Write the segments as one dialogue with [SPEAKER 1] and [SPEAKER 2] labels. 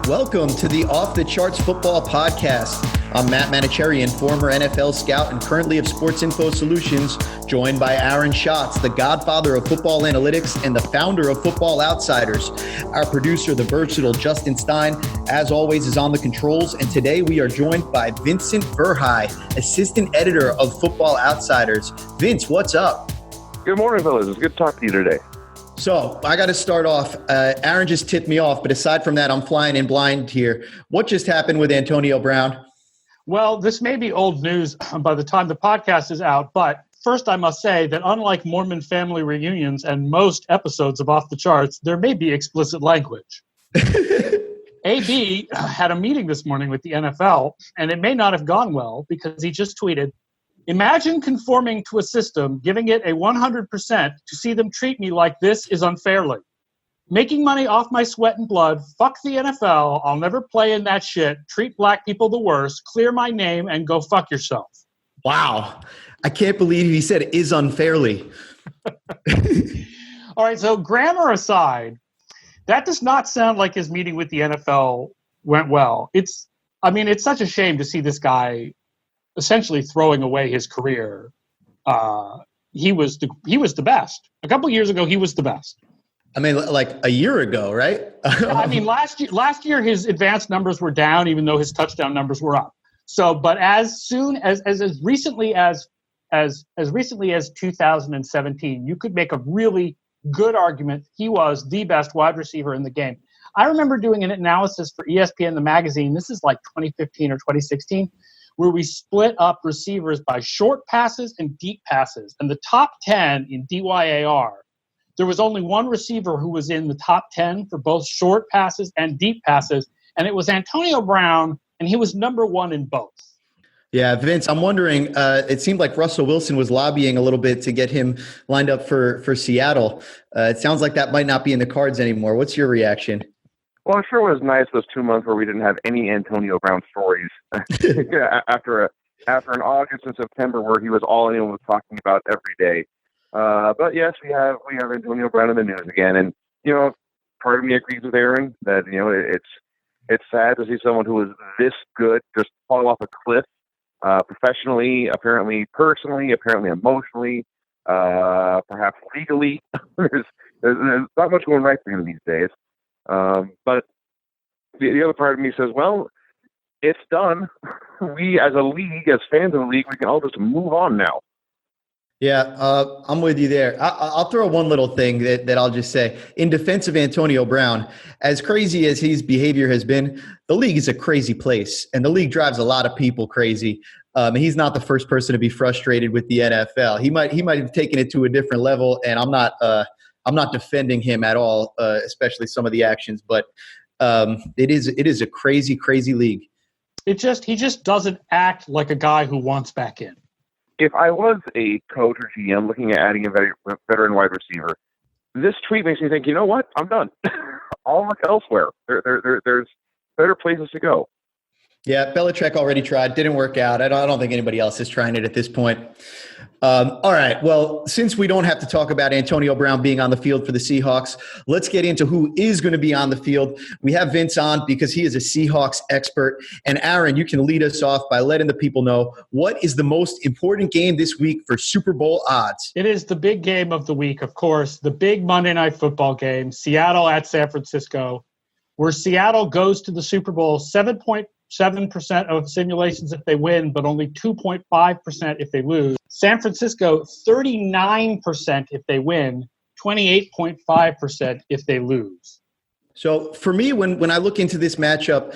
[SPEAKER 1] Welcome to the Off the Charts Football Podcast. I'm Matt Manocherian, former NFL scout and currently of Sports Info Solutions, joined by Aaron Schatz, the godfather of football analytics and the founder of Football Outsiders. Our producer, the versatile Justin Stein, as always, is on the controls. And today we are joined by Vincent Verhei, assistant editor of Football Outsiders. Vince, what's up?
[SPEAKER 2] Good morning, fellas. It's good to talk to you today.
[SPEAKER 1] So I got to start off. Aaron just tipped me off, but aside from that, I'm flying in blind here. What just happened with Antonio Brown?
[SPEAKER 3] Well, this may be old news by the time the podcast is out, but first I must say that unlike Mormon family reunions and most episodes of Off the Charts, there may be explicit language. AB had a meeting this morning with the NFL, and it may not have gone well because he just tweeted, "Imagine conforming to a system, giving it a 100% to see them treat me like this is unfairly. Making money off my sweat and blood, fuck the NFL, I'll never play in that shit, treat black people the worst, clear my name, and go fuck yourself."
[SPEAKER 1] Wow. I can't believe he said is unfairly.
[SPEAKER 3] All right, so grammar aside, that does not sound like his meeting with the NFL went well. It's such a shame to see this guy essentially throwing away his career. He was the best. A couple years ago, he was the best.
[SPEAKER 1] I mean, like a year ago, right?
[SPEAKER 3] I mean, last year his advanced numbers were down, even though his touchdown numbers were up. So, but as soon as recently as 2017, you could make a really good argument he was the best wide receiver in the game. I remember doing an analysis for ESPN the magazine. This is like 2015 or 2016. Where we split up receivers by short passes and deep passes. And the top 10 in DYAR, there was only one receiver who was in the top 10 for both short passes and deep passes, and it was Antonio Brown, and he was number one in both.
[SPEAKER 1] Yeah, Vince, I'm wondering, it seemed like Russell Wilson was lobbying a little bit to get him lined up for Seattle. It sounds like that might not be in the cards anymore. What's your reaction?
[SPEAKER 2] Well, it sure was nice those 2 months where we didn't have any Antonio Brown stories after an August and September where he was all anyone was talking about every day. But yes, we have Antonio Brown in the news again, and part of me agrees with Aaron that it's sad to see someone who is this good just fall off a cliff, professionally, apparently personally, apparently emotionally, perhaps legally. there's not much going right for him these days. But the other part of me says, well, it's done. We as a league, as fans of the league, we can all just move on now.
[SPEAKER 1] Yeah, I'm with you there. I'll throw one little thing that I'll just say. In defense of Antonio Brown, as crazy as his behavior has been, the league is a crazy place, and the league drives a lot of people crazy. He's not the first person to be frustrated with the NFL. He might have taken it to a different level, and I'm not defending him at all, especially some of the actions, but it is a crazy, crazy league.
[SPEAKER 3] He just doesn't act like a guy who wants back in.
[SPEAKER 2] If I was a coach or GM looking at adding a veteran wide receiver, this tweet makes me think, you know what? I'm done. I'll look elsewhere. There's better places to go.
[SPEAKER 1] Yeah, Belichick already tried. Didn't work out. I don't think anybody else is trying it at this point. All right. Well, since we don't have to talk about Antonio Brown being on the field for the Seahawks, let's get into who is going to be on the field. We have Vince on because he is a Seahawks expert. And Aaron, you can lead us off by letting the people know what is the most important game this week for Super Bowl odds.
[SPEAKER 3] It is the big game of the week, of course, the big Monday Night Football game, Seattle at San Francisco, where Seattle goes to the Super Bowl 7.7% of simulations if they win, but only 2.5% if they lose. San Francisco, 39% if they win, 28.5% if they lose.
[SPEAKER 1] So for me, when I look into this matchup,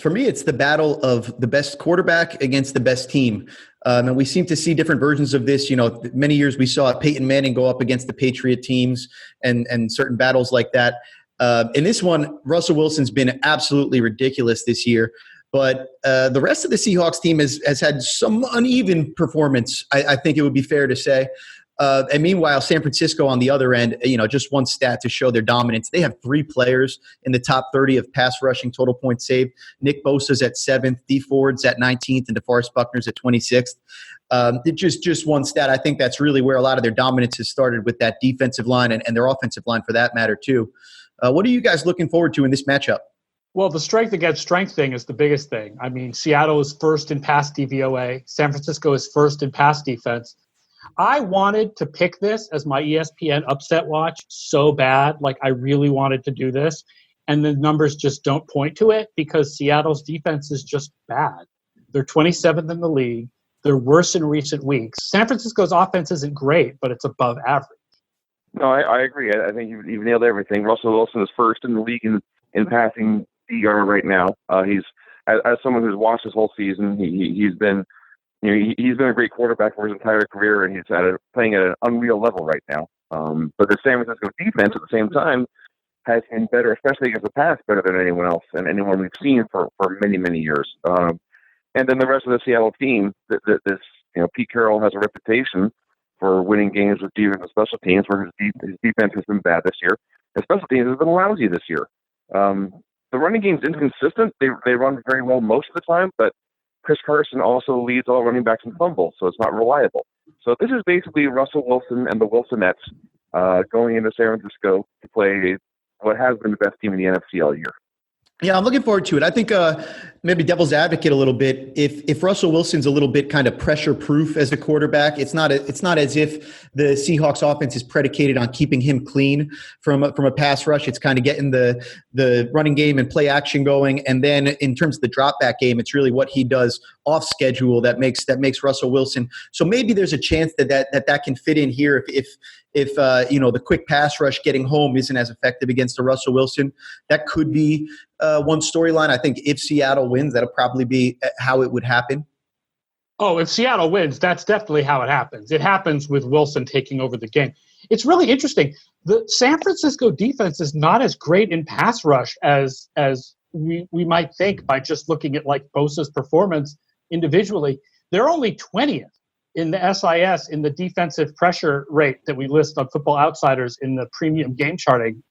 [SPEAKER 1] for me, it's the battle of the best quarterback against the best team. And we seem to see different versions of this. Many years we saw Peyton Manning go up against the Patriot teams and certain battles like that. In this one, Russell Wilson's been absolutely ridiculous this year. But the rest of the Seahawks team has had some uneven performance, I think it would be fair to say. And meanwhile, San Francisco on the other end, just one stat to show their dominance. They have 3 players in the top 30 of pass rushing total points saved. Nick Bosa's at 7th, Dee Ford's at 19th, and DeForest Buckner's at 26th. Just one stat. I think that's really where a lot of their dominance has started with that defensive line and their offensive line for that matter too. What are you guys looking forward to in this matchup?
[SPEAKER 3] Well, the strength against strength thing is the biggest thing. I mean, Seattle is first in pass DVOA. San Francisco is first in pass defense. I wanted to pick this as my ESPN upset watch so bad. Like, I really wanted to do this. And the numbers just don't point to it because Seattle's defense is just bad. They're 27th in the league. They're worse in recent weeks. San Francisco's offense isn't great, but it's above average.
[SPEAKER 2] No, I agree. I think you've nailed everything. Russell Wilson is first in the league in passing DR right now. He's as someone who's watched his whole season, he's been he's been a great quarterback for his entire career, and he's playing at an unreal level right now. But the San Francisco defense at the same time has been better, especially against the pass, better than anyone else and anyone we've seen for many years. And then the rest of the Seattle team, Pete Carroll has a reputation for winning games with defense and special teams, where his defense has been bad this year. His special teams has been lousy this year. The running game's inconsistent. They run very well most of the time, but Chris Carson also leads all running backs in fumbles, so it's not reliable. So this is basically Russell Wilson and the Wilsonettes going into San Francisco to play what has been the best team in the NFC all year.
[SPEAKER 1] Yeah, I'm looking forward to it. I think maybe devil's advocate a little bit. If Russell Wilson's a little bit kind of pressure proof as a quarterback, it's not as if the Seahawks offense is predicated on keeping him clean from a pass rush. It's kind of getting the running game and play action going, and then in terms of the drop back game, it's really what he does off schedule that makes Russell Wilson. So maybe there's a chance that can fit in here if the quick pass rush getting home isn't as effective against the Russell Wilson. That could be one storyline. I think if Seattle wins, that'll probably be how it would happen.
[SPEAKER 3] Oh, if Seattle wins, that's definitely how it happens. It happens with Wilson taking over the game. It's really interesting. The San Francisco defense is not as great in pass rush as we might think by just looking at like Bosa's performance individually. They're only 20th in the SIS in the defensive pressure rate that we list on Football Outsiders in the premium game charting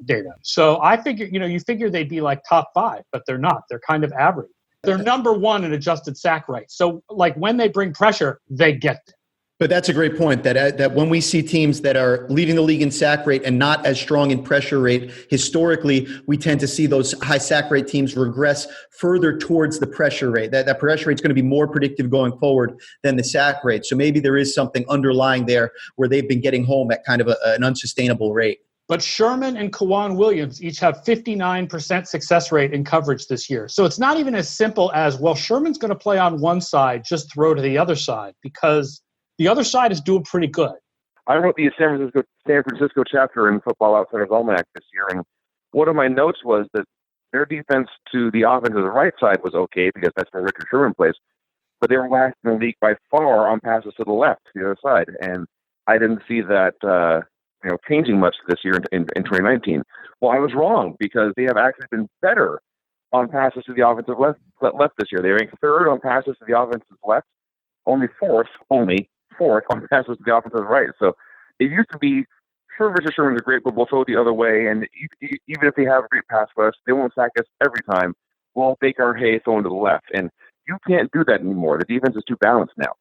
[SPEAKER 3] data. So I figure, you figure they'd be like top 5, but they're not. They're kind of average. They're number 1 in adjusted sack rate. So like when they bring pressure, they get there.
[SPEAKER 1] But that's a great point, that when we see teams that are leading the league in sack rate and not as strong in pressure rate, historically, we tend to see those high sack rate teams regress further towards the pressure rate. That pressure rate is going to be more predictive going forward than the sack rate. So maybe there is something underlying there where they've been getting home at kind of an unsustainable rate.
[SPEAKER 3] But Sherman and Kwan Williams each have 59% success rate in coverage this year. So it's not even as simple as, well, Sherman's going to play on one side, just throw to the other side, because the other side is doing pretty good.
[SPEAKER 2] I wrote the San Francisco chapter in Football Outsiders Almanac this year, and one of my notes was that their defense to the offense of the right side was okay because that's where Richard Sherman plays, but they were last in the league by far on passes to the left, to the other side, and I didn't see that changing much this year in 2019. Well, I was wrong because they have actually been better on passes to the offensive left this year. They ranked 3rd on passes to the offensive left, only fourth on passes to the offensive right. So it used to be, sure, Richard Sherman's a great, but we'll throw it the other way. And even if they have a great pass rush, they won't sack us every time. We'll take our hay throwing to the left. And you can't do that anymore. The defense is too balanced now.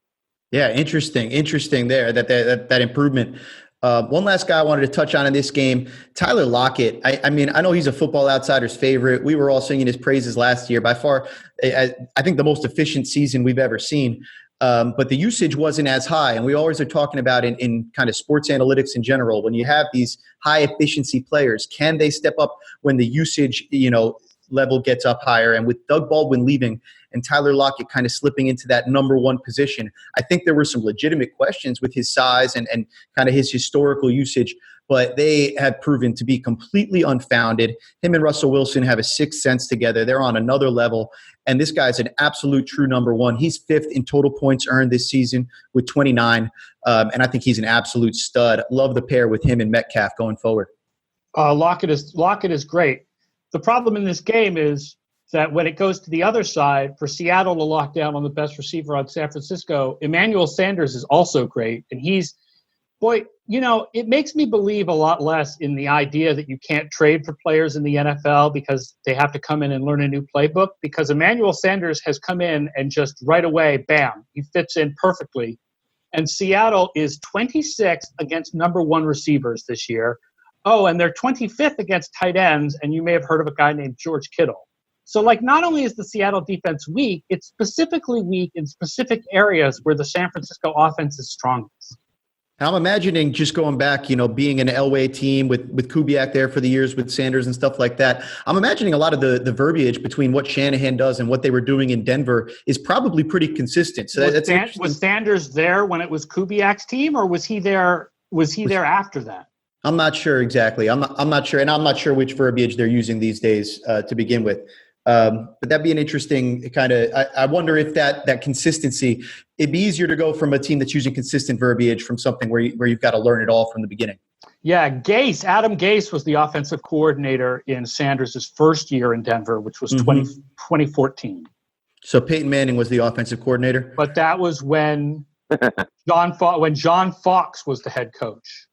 [SPEAKER 1] Yeah, interesting there, that improvement. One last guy I wanted to touch on in this game, Tyler Lockett. I mean, I know he's a Football Outsiders favorite. We were all singing his praises last year. By far, I think the most efficient season we've ever seen. But the usage wasn't as high. And we always are talking about in kind of sports analytics in general, when you have these high efficiency players, can they step up when the usage, level gets up higher? And with Doug Baldwin leaving and Tyler Lockett kind of slipping into that number 1 position, I think there were some legitimate questions with his size and kind of his historical usage, but they have proven to be completely unfounded. Him and Russell Wilson have a sixth sense together. They're on another level. And this guy's an absolute true number 1. He's 5th in total points earned this season with 29. And I think he's an absolute stud. Love the pair with him and Metcalf going forward.
[SPEAKER 3] Lockett is great. The problem in this game is that when it goes to the other side, for Seattle to lock down on the best receiver on San Francisco, Emmanuel Sanders is also great. And it makes me believe a lot less in the idea that you can't trade for players in the NFL because they have to come in and learn a new playbook, because Emmanuel Sanders has come in and just right away, bam, he fits in perfectly. And Seattle is 26th against number 1 receivers this year. Oh, and they're 25th against tight ends, and you may have heard of a guy named George Kittle. So, like, not only is the Seattle defense weak, it's specifically weak in specific areas where the San Francisco offense is strongest.
[SPEAKER 1] I'm imagining just going back, being an Elway team with Kubiak there for the years with Sanders and stuff like that. I'm imagining a lot of the verbiage between what Shanahan does and what they were doing in Denver is probably pretty consistent. So
[SPEAKER 3] was Sanders there when it was Kubiak's team, or was he there after that?
[SPEAKER 1] I'm not sure exactly. I'm not sure, and I'm not sure which verbiage they're using these days to begin with. But that'd be an interesting kind of. I wonder if that consistency. It'd be easier to go from a team that's using consistent verbiage from something where you've got to learn it all from the beginning.
[SPEAKER 3] Yeah, Adam Gase was the offensive coordinator in Sanders' first year in Denver, which was 2014.
[SPEAKER 1] So Peyton Manning was the offensive coordinator,
[SPEAKER 3] but that was when John Fox was the head coach.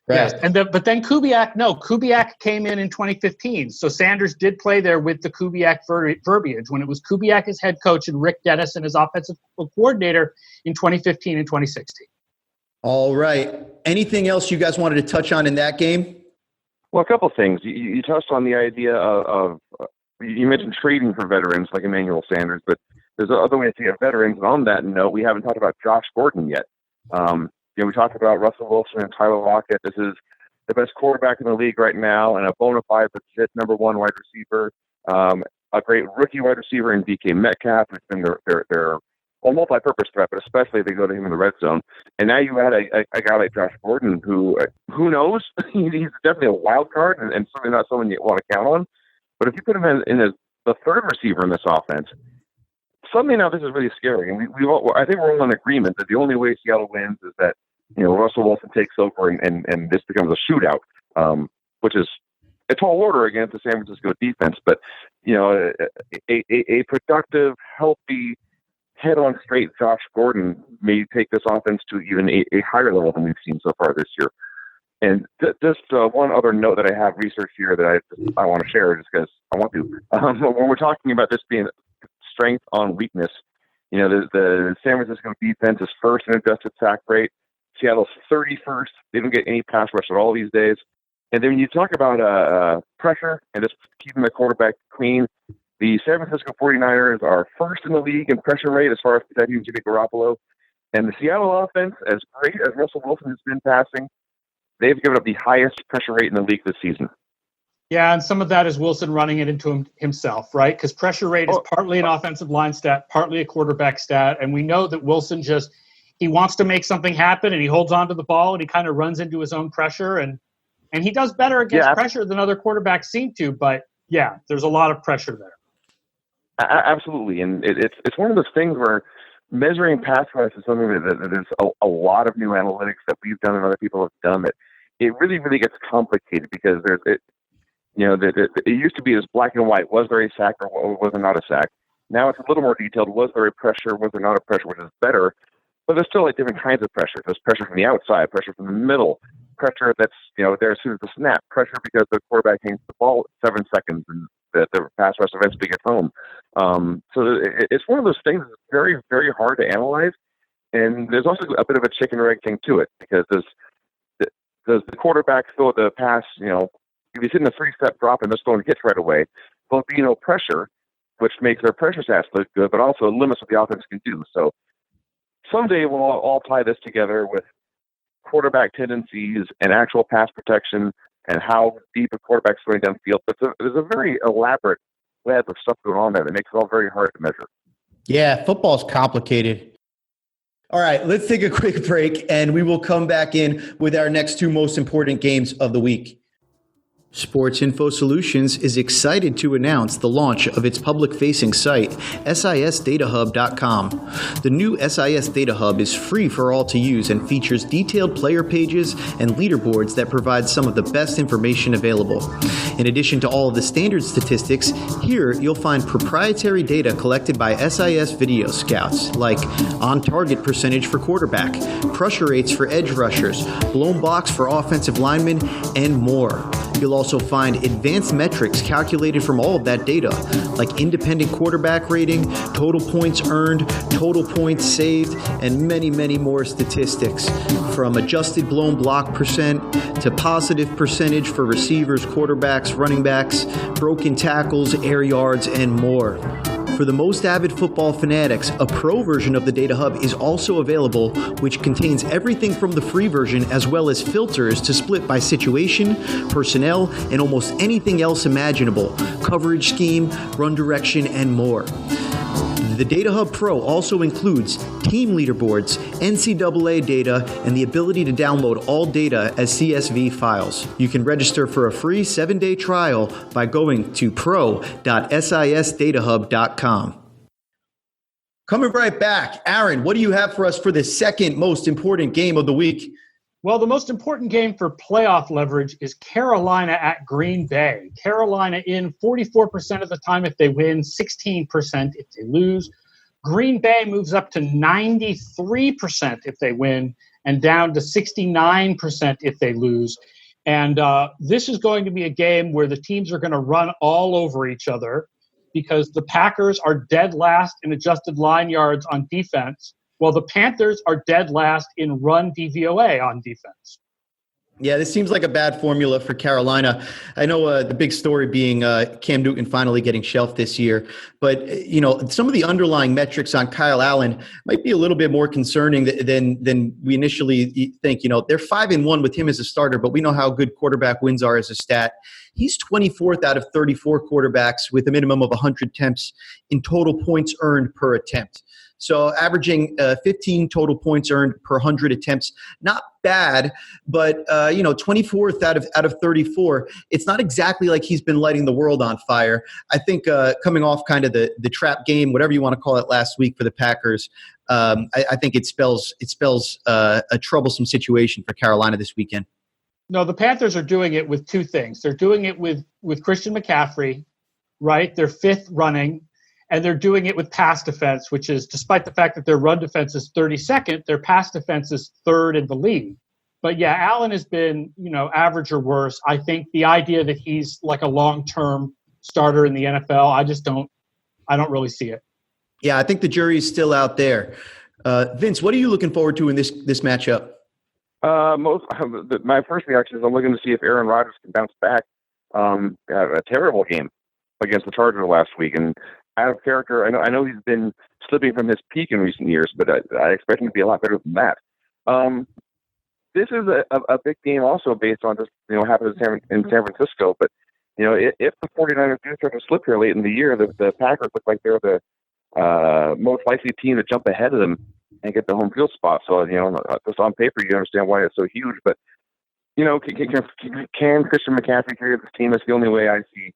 [SPEAKER 3] Right. Yes, but then Kubiak came in 2015. So Sanders did play there with the Kubiak verbiage when it was Kubiak as head coach and Rick Dennison as offensive coordinator in 2015 and 2016.
[SPEAKER 1] All right. Anything else you guys wanted to touch on in that game?
[SPEAKER 2] Well, a couple of things. You touched on the idea of you mentioned trading for veterans like Emmanuel Sanders, but there's other ways to get veterans. And on that note, we haven't talked about Josh Gordon yet. We talked about Russell Wilson and Tyler Lockett. This is the best quarterback in the league right now and a bona fide legit number one wide receiver. A great rookie wide receiver in DK Metcalf, who's been their multi-purpose threat, but especially if they go to him in the red zone. And now you add a guy like Josh Gordon, who knows? He's definitely a wild card and certainly not someone you want to count on. But if you put him in as the third receiver in this offense, suddenly now this is really scary. And I think we're all in agreement that the only way Seattle wins is that Russell Wilson takes over and this becomes a shootout, which is a tall order against the San Francisco defense. But a productive, healthy, head-on straight Josh Gordon may take this offense to even a higher level than we've seen so far this year. And just one other note that I have researched here that I want to share just because I want to. When we're talking about this being strength on weakness, the San Francisco defense is first in adjusted sack rate. Seattle's 31st. They don't get any pass rush at all these days. And then when you talk about pressure and just keeping the quarterback clean, the San Francisco 49ers are first in the league in pressure rate as far as protecting Jimmy Garoppolo. And the Seattle offense, as great as Russell Wilson has been passing, they've given up the highest pressure rate in the league this season.
[SPEAKER 3] Yeah, and some of that is Wilson running it into himself, right? Because pressure rate is partly an offensive line stat, partly a quarterback stat. And we know that Wilson he wants to make something happen, and he holds on to the ball, and he kind of runs into his own pressure. And he does better against pressure than other quarterbacks seem to. But, yeah, there's a lot of pressure there.
[SPEAKER 2] Absolutely. And it's one of those things where measuring pass rush is something that there's a lot of new analytics that we've done and other people have done. It really, really gets complicated because it used to be as black and white. Was there a sack or was there not a sack? Now it's a little more detailed. Was there a pressure? Was there not a pressure? Which is better. But there's still different kinds of pressure. There's pressure from the outside, pressure from the middle, pressure that's there as soon as the snap, pressure because the quarterback hangs the ball 7 seconds and the pass rush eventually gets home. So it's one of those things that's very, very hard to analyze. And there's also a bit of a chicken or egg thing to it because does the quarterback throw the pass, if he's hitting a 3-step drop and they're throwing hits right away, there'll be no pressure, which makes their pressure stats look good, but also limits what the offense can do. So someday we'll all tie this together with quarterback tendencies and actual pass protection and how deep a quarterback's going downfield. But there's a very elaborate web of stuff going on there that makes it all very hard to measure.
[SPEAKER 1] Yeah, football's complicated. All right, let's take a quick break, and we will come back in with our next two most important games of the week. Sports Info Solutions is excited to announce the launch of its public-facing site, SISDataHub.com. The new SIS Data Hub is free for all to use and features detailed player pages and leaderboards that provide some of the best information available. In addition to all of the standard statistics, here you'll find proprietary data collected by SIS Video Scouts, like on-target percentage for quarterback, pressure rates for edge rushers, blown blocks for offensive linemen, and more. You'll also find advanced metrics calculated from all of that data, like independent quarterback rating, total points earned, total points saved, and many, many more statistics, from adjusted blown block percent to positive percentage for receivers, quarterbacks, running backs, broken tackles, air yards, and more. For the most avid football fanatics, a pro version of the Data Hub is also available, which contains everything from the free version as well as filters to split by situation, personnel, and almost anything else imaginable, coverage scheme, run direction, and more. The Data Hub Pro also includes team leaderboards, NCAA data, and the ability to download all data as CSV files. You can register for a free 7-day trial by going to pro.sisdatahub.com. Coming right back, Aaron, what do you have for us for the second most important game of the week?
[SPEAKER 3] Well, the most important game for playoff leverage is Carolina at Green Bay. Carolina in 44% of the time if they win, 16% if they lose. Green Bay moves up to 93% if they win and down to 69% if they lose. And this is going to be a game where the teams are going to run all over each other because the Packers are dead last in adjusted line yards on defense, while the Panthers are dead last in run DVOA on defense.
[SPEAKER 1] Yeah, this seems like a bad formula for Carolina. I know the big story being Cam Newton finally getting shelved this year. But, some of the underlying metrics on Kyle Allen might be a little bit more concerning than we initially think. They're 5-1 with him as a starter, but we know how good quarterback wins are as a stat. He's 24th out of 34 quarterbacks with a minimum of 100 attempts in total points earned per attempt. So averaging 15 total points earned per 100 attempts, not bad, but 24th out of 34. It's not exactly like he's been lighting the world on fire. I think coming off kind of the trap game, whatever you want to call it, last week for the Packers, I think it spells a troublesome situation for Carolina this weekend.
[SPEAKER 3] No, the Panthers are doing it with two things. They're doing it with Christian McCaffrey, right? They're fifth running. And they're doing it with pass defense, which is, despite the fact that their run defense is 32nd, their pass defense is third in the league. But yeah, Allen has been, average or worse. I think the idea that he's like a long-term starter in the NFL, I don't really see it.
[SPEAKER 1] Yeah, I think the jury is still out there. Vince, what are you looking forward to in this matchup?
[SPEAKER 2] My first reaction is I'm looking to see if Aaron Rodgers can bounce back. A terrible game against the Chargers last week, and out of character. I know he's been slipping from his peak in recent years, but I expect him to be a lot better than that. This is a big game also based on just happened in San Francisco. But if the 49ers do start to slip here late in the year, the Packers look like they're the most likely team to jump ahead of them and get the home field spot. So just on paper you understand why it's so huge. But can Christian McCaffrey carry this team? That's the only way I see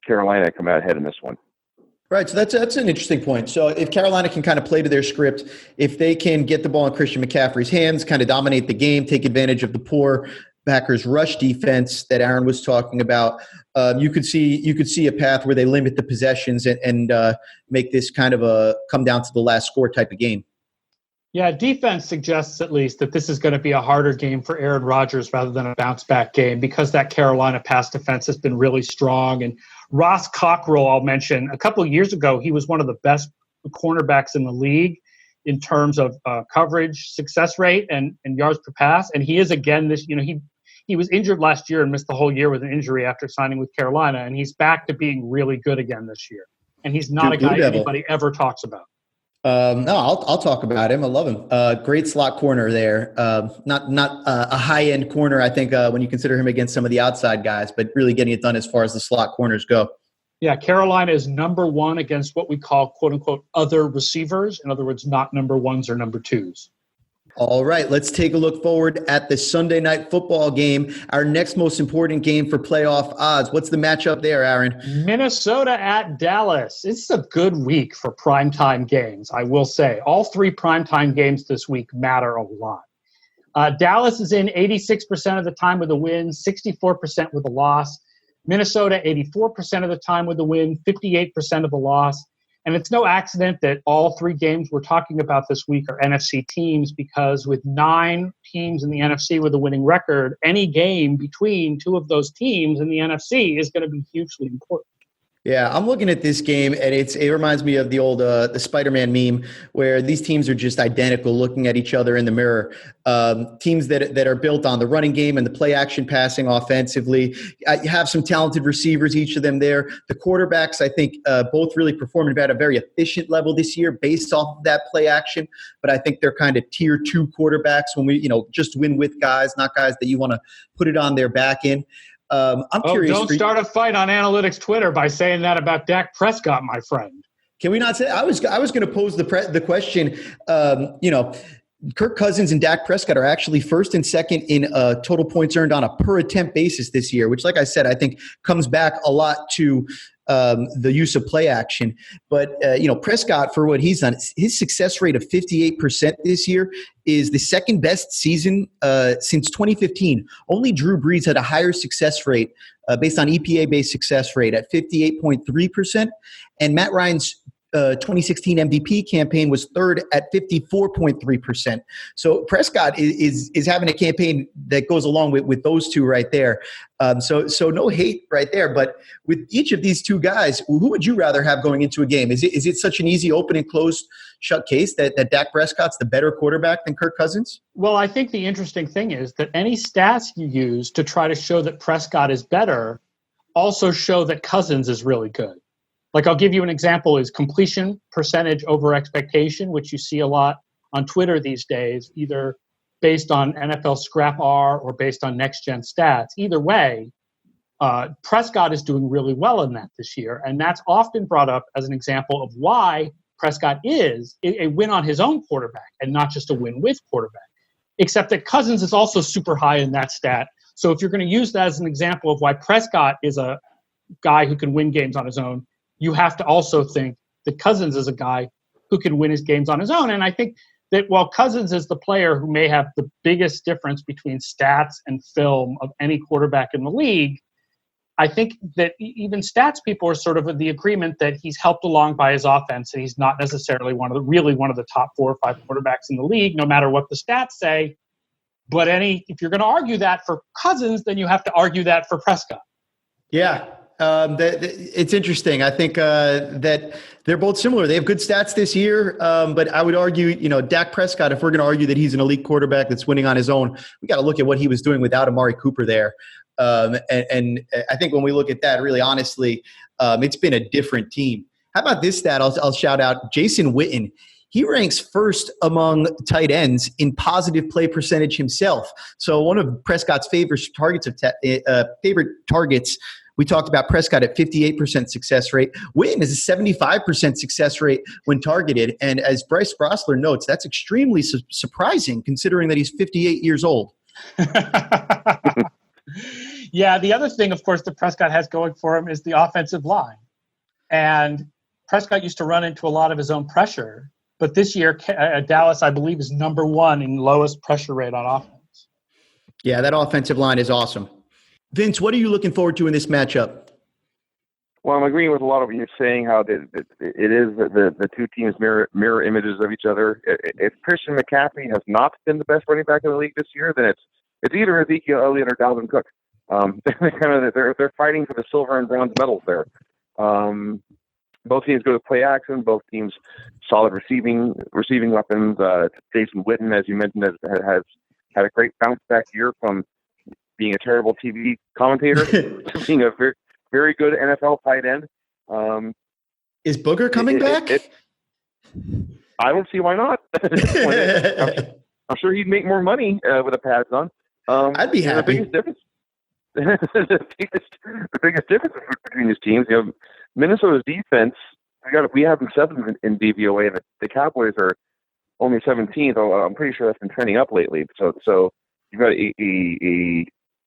[SPEAKER 2] Carolina come out ahead in this one.
[SPEAKER 1] Right, so that's an interesting point. So if Carolina can kind of play to their script, if they can get the ball in Christian McCaffrey's hands, kind of dominate the game, take advantage of the poor Packers rush defense that Aaron was talking about, you could see a path where they limit the possessions and make this kind of a come down to the last score type of game.
[SPEAKER 3] Yeah, defense suggests at least that this is going to be a harder game for Aaron Rodgers rather than a bounce-back game because that Carolina pass defense has been really strong. And Ross Cockrell, I'll mention, a couple of years ago, he was one of the best cornerbacks in the league in terms of coverage, success rate, and yards per pass. And he is again this. He was injured last year and missed the whole year with an injury after signing with Carolina, and he's back to being really good again this year. And he's not a guy anybody ever talks about.
[SPEAKER 1] No, I'll talk about him. I love him. Great slot corner there. Not a high-end corner, I think, when you consider him against some of the outside guys, but really getting it done as far as the slot corners go.
[SPEAKER 3] Yeah, Carolina is number one against what we call, quote-unquote, other receivers. In other words, not number ones or number twos.
[SPEAKER 1] All right, let's take a look forward at the Sunday night football game, our next most important game for playoff odds. What's the matchup there, Aaron?
[SPEAKER 3] Minnesota at Dallas. It's a good week for primetime games, I will say. All three primetime games this week matter a lot. Dallas is in 86% of the time with a win, 64% with a loss. Minnesota, 84% of the time with a win, 58% of a loss. And it's no accident that all three games we're talking about this week are NFC teams, because with 9 teams in the NFC with a winning record, any game between two of those teams in the NFC is going to be hugely important.
[SPEAKER 1] Yeah, I'm looking at this game, and it reminds me of the old the Spider-Man meme where these teams are just identical, looking at each other in the mirror. Teams that are built on the running game and the play action passing offensively. You have some talented receivers, each of them there. The quarterbacks, I think, both really performed at a very efficient level this year based off of that play action. But I think they're kind of tier 2 quarterbacks when we, just win with guys, not guys that you want to put it on their back in. I'm curious.
[SPEAKER 3] Don't start a fight on analytics Twitter by saying that about Dak Prescott, my friend.
[SPEAKER 1] Can we not say? I was going to pose the question. Kirk Cousins and Dak Prescott are actually first and second in total points earned on a per attempt basis this year, which, like I said, I think comes back a lot to the use of play action. But, Prescott, for what he's done, his success rate of 58% this year is the second best season since 2015. Only Drew Brees had a higher success rate based on EPA-based success rate at 58.3%. And Matt Ryan's 2016 MVP campaign was third at 54.3%. So Prescott is having a campaign that goes along with those two right there. So no hate right there. But with each of these two guys, who would you rather have going into a game? Is it such an easy open and closed shut case that Dak Prescott's the better quarterback than Kirk Cousins?
[SPEAKER 3] Well, I think the interesting thing is that any stats you use to try to show that Prescott is better also show that Cousins is really good. Like, I'll give you an example, is completion percentage over expectation, which you see a lot on Twitter these days, either based on NFL Scrap R or based on next gen stats. Either way, Prescott is doing really well in that this year. And that's often brought up as an example of why Prescott is a win on his own quarterback and not just a win with quarterback. Except that Cousins is also super high in that stat. So if you're going to use that as an example of why Prescott is a guy who can win games on his own, you have to also think that Cousins is a guy who can win his games on his own. And I think that while Cousins is the player who may have the biggest difference between stats and film of any quarterback in the league, I think that even stats people are sort of in the agreement that he's helped along by his offense, and he's not necessarily one of the top 4 or 5 quarterbacks in the league, no matter what the stats say. But if you're going to argue that for Cousins, then you have to argue that for Prescott.
[SPEAKER 1] Yeah. It's interesting. I think that they're both similar. They have good stats this year, but I would argue, Dak Prescott, if we're going to argue that he's an elite quarterback that's winning on his own, we got to look at what he was doing without Amari Cooper there. And I think when we look at that, really honestly, it's been a different team. How about this stat? I'll shout out Jason Witten. He ranks first among tight ends in positive play percentage himself. So one of Prescott's favorite targets. We talked about Prescott at 58% success rate. Witten is a 75% success rate when targeted. And as Bryce Brosler notes, that's extremely surprising considering that he's 58 years old.
[SPEAKER 3] Yeah, the other thing, of course, that Prescott has going for him is the offensive line. And Prescott used to run into a lot of his own pressure. But this year, Dallas, I believe, is number 1 in lowest pressure rate on offense.
[SPEAKER 1] Yeah, that offensive line is awesome. Vince, what are you looking forward to in this matchup?
[SPEAKER 2] Well, I'm agreeing with a lot of what you're saying, how it is the two teams mirror images of each other. If Christian McCaffrey has not been the best running back in the league this year, then it's either Ezekiel Elliott or Dalvin Cook. They're fighting for the silver and bronze medals there. Both teams go to play action. Both teams solid receiving weapons. Jason Witten, as you mentioned, has had a great bounce back year from being a terrible TV commentator to being a very, very good NFL tight end.
[SPEAKER 1] Is Booger coming back?
[SPEAKER 2] I don't see why not. I'm sure he'd make more money with a pads on.
[SPEAKER 1] I'd be happy.
[SPEAKER 2] The biggest difference between these teams, Minnesota's defense, we have them 7th in DVOA, and the Cowboys are only 17th. I'm pretty sure that's been trending up lately. So you've got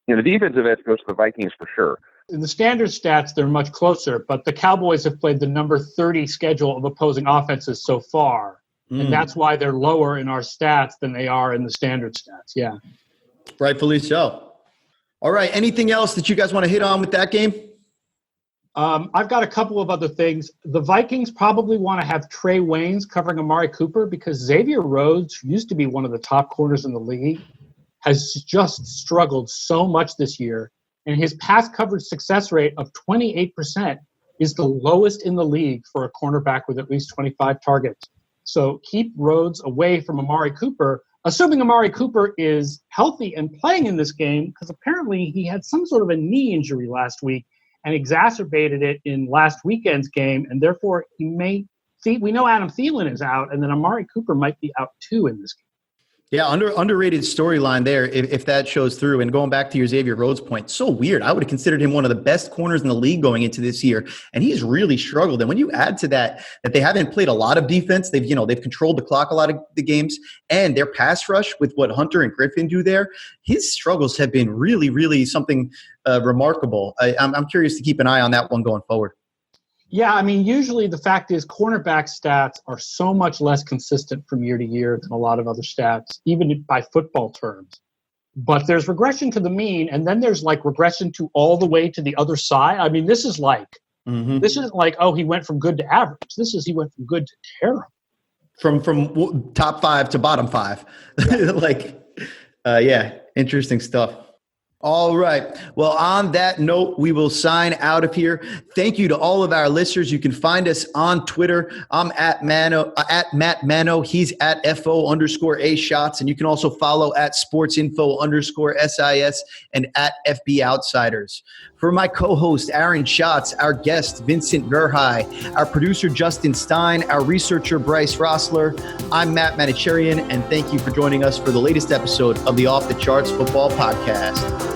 [SPEAKER 2] the defensive edge goes to the Vikings for sure.
[SPEAKER 3] In the standard stats, they're much closer, but the Cowboys have played the number 30 schedule of opposing offenses so far. And that's why they're lower in our stats than they are in the standard stats. Yeah.
[SPEAKER 1] Rightfully so. All right. Anything else that you guys want to hit on with that game?
[SPEAKER 3] I've got a couple of other things. The Vikings probably want to have Trey Waynes covering Amari Cooper because Xavier Rhodes, who used to be one of the top corners in the league, has just struggled so much this year. And his pass coverage success rate of 28% is the lowest in the league for a cornerback with at least 25 targets. So keep Rhodes away from Amari Cooper, assuming Amari Cooper is healthy and playing in this game, because apparently he had some sort of a knee injury last week and exacerbated it in last weekend's game, and therefore he may – we know Adam Thielen is out, and then Amari Cooper might be out too in this game.
[SPEAKER 1] Yeah, underrated storyline there if that shows through. And going back to your Xavier Rhodes point, so weird. I would have considered him one of the best corners in the league going into this year, and he's really struggled. And when you add to that they haven't played a lot of defense, they've controlled the clock a lot of the games, and their pass rush with what Hunter and Griffin do there, his struggles have been really, really something remarkable. I'm curious to keep an eye on that one going forward.
[SPEAKER 3] Yeah, I mean, usually the fact is cornerback stats are so much less consistent from year to year than a lot of other stats, even by football terms. But there's regression to the mean, and then there's like regression to all the way to the other side. I mean, this is like, This isn't like, oh, he went from good to average. This is he went from good to terrible.
[SPEAKER 1] From top 5 to bottom 5. Interesting stuff. All right. Well, on that note, we will sign out of here. Thank you to all of our listeners. You can find us on Twitter. I'm at Matt Mano. He's at FO_A Shots. And you can also follow at sportsinfo_SIS and at FB Outsiders. For my co-host, Aaron Schatz, our guest, Vincent Verhei, our producer, Justin Stein, our researcher, Bryce Rossler, I'm Matt Manocherian, and thank you for joining us for the latest episode of the Off the Charts Football Podcast.